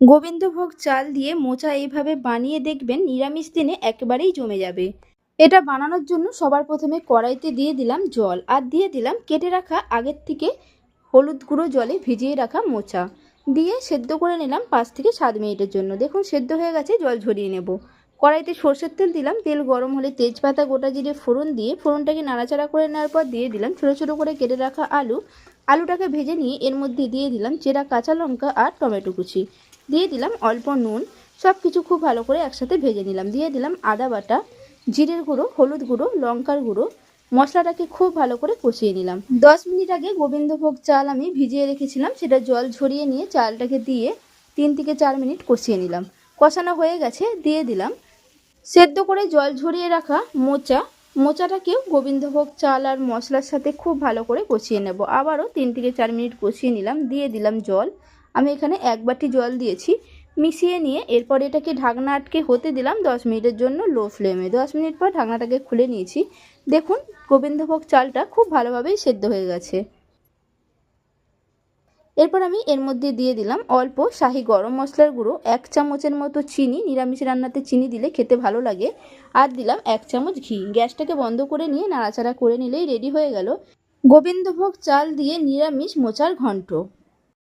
গোবিন্দভোগ চাল দিয়ে মোচা এইভাবে বানিয়ে দেখবেন, নিরামিষ দিনে একেবারেই জমে যাবে। এটা বানানোর জন্য সবার প্রথমে কড়াইতে দিয়ে দিলাম জল, আর দিয়ে দিলাম কেটে রাখা আগের থেকে হলুদ গুঁড়ো জলে ভিজিয়ে রাখা মোচা। দিয়ে সেদ্ধ করে নিলাম 5 থেকে 7 মিনিটের জন্য। দেখুন সেদ্ধ হয়ে গেছে, জল ঝরিয়ে নেব। কড়াইতে সর্ষের তেল দিলাম, তেল গরম হলে তেজপাতা গোটা জিরে ফোড়ন দিয়ে ফোড়নটাকে নাড়াচাড়া করে নেওয়ার পর দিয়ে দিলাম ছোটো ছোটো করে কেটে রাখা আলুটাকে ভেজে নিয়ে এর মধ্যে দিয়ে দিলাম চেরা কাঁচা লঙ্কা আর টমেটো কুচি, দিয়ে দিলাম অল্প নুন। সব কিছু খুব ভালো করে একসাথে ভেজে নিলাম। দিয়ে দিলাম আদা বাটা, জিরের গুঁড়ো, হলুদ গুঁড়ো, লঙ্কার গুঁড়ো। মশলাটাকে খুব ভালো করে কষিয়ে নিলাম। 10 মিনিট আগে গোবিন্দভোগ চাল আমি ভিজিয়ে রেখেছিলাম, সেটা জল ঝরিয়ে নিয়ে চালটাকে দিয়ে 3 থেকে 4 মিনিট কষিয়ে নিলাম। কষানো হয়ে গেছে, দিয়ে দিলাম সেদ্ধ করে জল ঝরিয়ে রাখা মোচাটাকেও গোবিন্দভোগ চাল আর মশলার সাথে খুব ভালো করে কষিয়ে নেব। আবারও 3 থেকে 4 মিনিট কষিয়ে নিলাম। দিয়ে দিলাম জল। আমি এখানে 1 বাটি জল দিয়েছি। মিশিয়ে নিয়ে এরপর এটাকে ঢাকনা আটকে হতে দিলাম 10 মিনিটের জন্য লো ফ্লেমে। 10 মিনিট পর ঢাকনাটাকে খুলে নিয়েছি। দেখুন গোবিন্দভোগ চালটা খুব ভালোভাবেই সেদ্ধ হয়ে গেছে। এরপর আমি এর মধ্যে দিয়ে দিলাম অল্প শাহি গরম মশলার গুঁড়ো, 1 চামচের মতো চিনি, নিরামিষ রান্নাতে চিনি দিলে খেতে ভালো লাগে, আর দিলাম 1 চামচ ঘি। গ্যাসটাকে বন্ধ করে নিয়ে নাড়াচাড়া করে নিলেই রেডি হয়ে গেল গোবিন্দভোগ চাল দিয়ে নিরামিষ মোচার ঘন্ট।